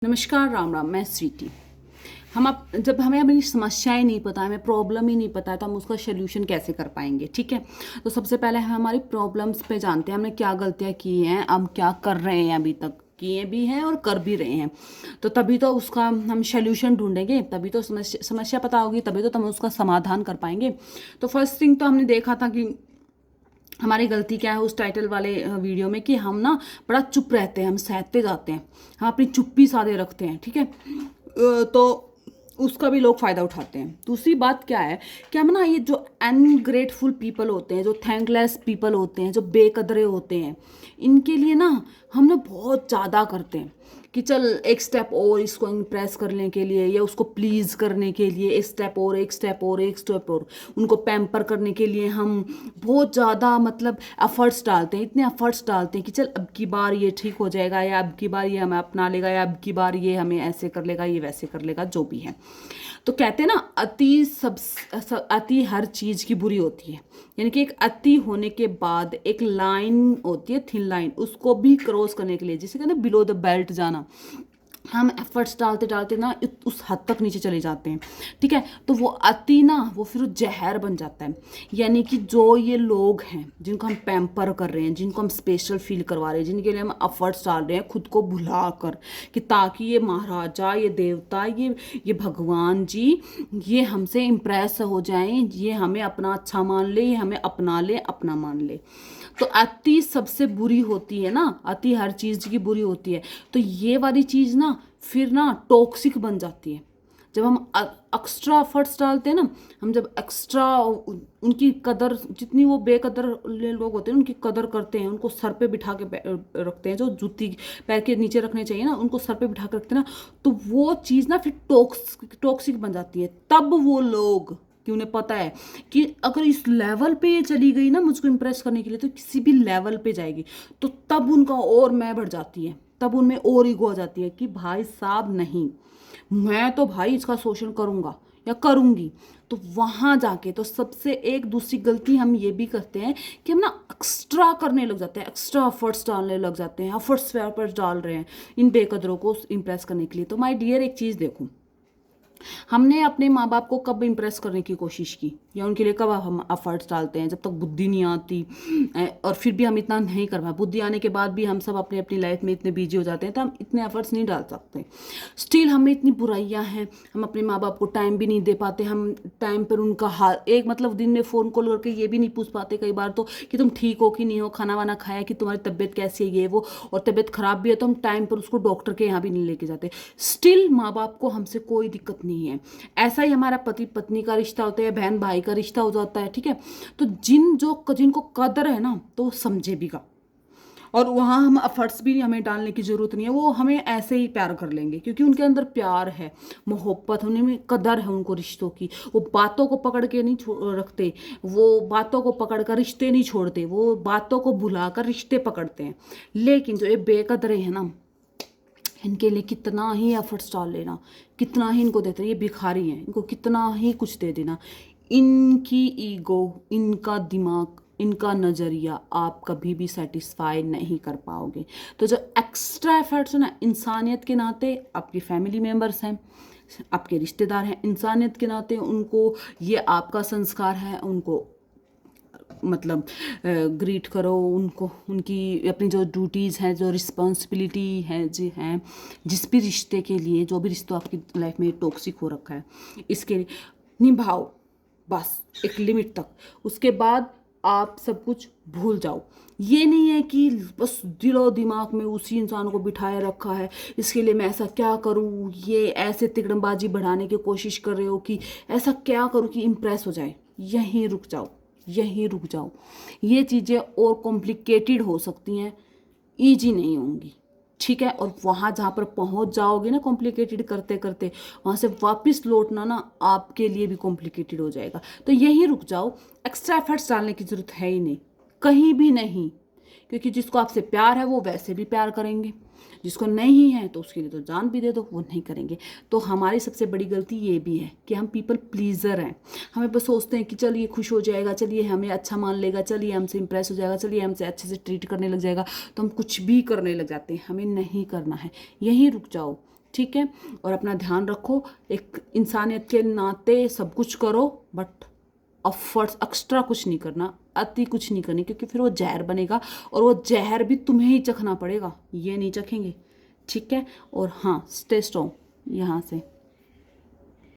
नमस्कार, राम राम। मैं स्वीटी। जब हमें अपनी समस्याएं नहीं पता, हमें प्रॉब्लम ही नहीं पता है, तो हम उसका सोल्यूशन कैसे कर पाएंगे। ठीक है, तो सबसे पहले हम हमारी प्रॉब्लम्स पे जानते हैं, हमने क्या गलतियां की हैं, हम क्या कर रहे हैं, अभी तक किए भी हैं और कर भी रहे हैं। तो तभी तो उसका हम सोल्यूशन ढूंढेंगे, तभी तो समस्या पता होगी, तभी तो हम उसका समाधान कर पाएंगे। तो फर्स्ट थिंग तो हमने देखा था कि हमारी गलती क्या है उस टाइटल वाले वीडियो में, कि हम ना बड़ा चुप रहते हैं, हम सहते जाते हैं, हम अपनी चुप्पी साधे रखते हैं। ठीक है, तो उसका भी लोग फ़ायदा उठाते हैं। दूसरी बात क्या है कि हम ना, ये जो अनग्रेटफुल पीपल होते हैं, जो थैंकलेस पीपल होते हैं, जो बेकदरे होते हैं, इनके लिए ना हम ना बहुत ज़्यादा करते हैं कि चल एक स्टेप और इसको इम्प्रेस करने के लिए या उसको प्लीज़ करने के लिए, एक स्टेप और एक स्टेप और एक स्टेप और उनको पैम्पर करने के लिए हम बहुत ज़्यादा मतलब एफर्ट्स डालते हैं, इतने एफर्ट्स डालते हैं कि चल अब की बार ये ठीक हो जाएगा, या अब की बार ये हमें अपना लेगा, या अब की बार ये हमें ऐसे कर लेगा, ये वैसे कर लेगा, जो भी है। तो कहते हैं ना, अति हर चीज़ की बुरी होती है। यानी कि एक अति होने के बाद एक लाइन होती है, थिन लाइन, उसको भी क्रॉस करने के लिए, जिसे कहते हैं बिलो द बेल्ट जाना, हम एफर्ट्स डालते डालते ना उस हद तक नीचे चले जाते हैं। ठीक है, तो वो अति ना वो फिर जहर बन जाता है। यानी कि जो ये लोग हैं जिनको हम पैम्पर कर रहे हैं, जिनको हम स्पेशल फील करवा रहे हैं, जिनके लिए हम एफर्ट्स डाल रहे हैं खुद को भुला कर, कि ताकि ये महाराजा, ये देवता, ये भगवान जी ये हमसे इम्प्रेस हो जाएं, ये हमें अपना अच्छा मान ले, ये हमें अपना ले, अपना मान ले। तो अति सबसे बुरी होती है ना, अति हर चीज़ की बुरी होती है। तो ये वाली चीज़ ना फिर ना टॉक्सिक बन जाती है। जब हम एक्स्ट्रा एफर्ट्स डालते हैं ना, हम जब एक्स्ट्रा उनकी कदर, जितनी वो बेकदर लोग होते हैं उनकी कदर करते हैं, उनको सर पे बिठा के रखते हैं, जो जूती पैर के नीचे रखने चाहिए ना उनको सर पे बिठा के रखते हैं ना, तो वो चीज़ ना फिर टॉक्सिक बन जाती है। तब वो लोग, कि उन्हें पता है कि अगर इस लेवल पे ये चली गई ना मुझको इम्प्रेस करने के लिए, तो किसी भी लेवल पे जाएगी, तो तब उनका और मैं बढ़ जाती है, तब उनमें और ईगो आ जाती है कि भाई साहब नहीं, मैं तो भाई इसका शोषण करूंगा या करूंगी। तो वहां जाके तो सबसे एक दूसरी गलती हम ये भी करते हैं कि हम ना एक्स्ट्रा करने लग जाते हैं, एक्स्ट्रा एफर्ट्स डालने लग जाते हैं, एफर्ट्स डाल रहे हैं इन बेकदरों को इम्प्रेस करने के लिए। तो माय डियर, एक चीज़ देखो, हमने अपने माँ बाप को कब इम्प्रेस करने की कोशिश की, या उनके लिए कब हम एफर्ट्स डालते हैं? जब तक बुद्धि नहीं आती, और फिर भी हम इतना नहीं कर पाए। बुद्धि आने के बाद भी हम सब अपनी अपनी लाइफ में इतने बिजी हो जाते हैं, तो हम इतने एफर्ट्स नहीं डाल सकते। स्टिल हमें इतनी बुराइयां हैं, हम अपने माँ बाप को टाइम भी नहीं दे पाते, हम टाइम पर उनका हाल, एक मतलब दिन में फ़ोन कॉल करके ये भी नहीं पूछ पाते कई बार तो कि तुम ठीक हो कि नहीं हो, खाना वाना खाया, कि तुम्हारी तबीयत कैसी है, ये वो। और तबीयत खराब भी है तो हम टाइम पर उसको डॉक्टर के यहाँ भी नहीं लेके जाते। स्टिल माँ बाप को हमसे कोई दिक्कत नहीं है। ऐसा ही हमारा पति पत्नी का रिश्ता होता है, बहन भाई का रिश्ता हो जाता है। ठीक है, तो जिनको कदर है ना, तो वो समझे भी गा, और वहाँ हम एफर्ट्स भी हमें डालने की ज़रूरत नहीं है, वो हमें ऐसे ही प्यार कर लेंगे, क्योंकि उनके अंदर प्यार है, मोहब्बत, उन्हें में कदर है उनको रिश्तों की। वो बातों को पकड़ के नहीं रखते, वो बातों को पकड़ कर रिश्ते नहीं छोड़ते, वो बातों को भुलाकर रिश्ते पकड़ते हैं। लेकिन जो ये बेकदरे हैं ना, इनके लिए कितना ही एफर्ट्स डाल लेना, कितना ही इनको देते, ये भिखारी हैं, इनको कितना ही कुछ दे देना, इनकी ईगो, इनका दिमाग, इनका नज़रिया आप कभी भी सेटिस्फाई नहीं कर पाओगे। तो जो एक्स्ट्रा एफर्ट्स है ना, इंसानियत के नाते, आपकी फैमिली मेम्बर्स हैं, आपके रिश्तेदार हैं, इंसानियत के नाते उनको, ये आपका संस्कार है, उनको मतलब ग्रीट करो, उनको उनकी अपनी जो ड्यूटीज़ हैं, जो रिस्पॉन्सिबिलिटी है जी हैं, जिस भी रिश्ते के लिए, जो भी रिश्ता आपकी लाइफ में टॉक्सिक हो रखा है, इसके लिए निभाओ बस एक लिमिट तक। उसके बाद आप सब कुछ भूल जाओ। ये नहीं है कि बस दिलो दिमाग में उसी इंसान को बिठाए रखा है, इसके लिए मैं ऐसा क्या करूँ, ये ऐसे तिकड़मबाजी बढ़ाने की कोशिश कर रहे हो कि ऐसा क्या करूँ कि इम्प्रेस हो जाए। यहीं रुक जाओ, यहीं रुक जाओ। ये चीज़ें और कॉम्प्लिकेटेड हो सकती हैं, ईजी नहीं होंगी। ठीक है, और वहाँ जहाँ पर पहुँच जाओगे ना कॉम्प्लिकेटेड करते करते, वहाँ से वापस लौटना ना आपके लिए भी कॉम्प्लिकेटेड हो जाएगा। तो यहीं रुक जाओ, एक्स्ट्रा एफर्ट्स डालने की ज़रूरत है ही नहीं, कहीं भी नहीं। क्योंकि जिसको आपसे प्यार है वो वैसे भी प्यार करेंगे, जिसको नहीं है तो उसके लिए तो जान भी दे दो, वो नहीं करेंगे। तो हमारी सबसे बड़ी गलती ये भी है कि हम पीपल प्लीज़र हैं। हमें बस सोचते हैं कि चलिए खुश हो जाएगा, चलिए हमें अच्छा मान लेगा, चलिए हमसे इंप्रेस हो जाएगा, चलिए हमसे अच्छे से ट्रीट करने लग जाएगा, तो हम कुछ भी करने लग जाते हैं। हमें नहीं करना है, यहीं रुक जाओ। ठीक है। और अपना ध्यान रखो, एक इंसानियत के नाते सब कुछ करो, बट अफर्ट्स एक्स्ट्रा कुछ नहीं करना, अति कुछ नहीं करनी, क्योंकि फिर वो जहर बनेगा और वो जहर भी तुम्हें ही चखना पड़ेगा, ये नहीं चखेंगे, ठीक है। और हाँ, स्टे स्ट्रॉन्ग यहाँ से।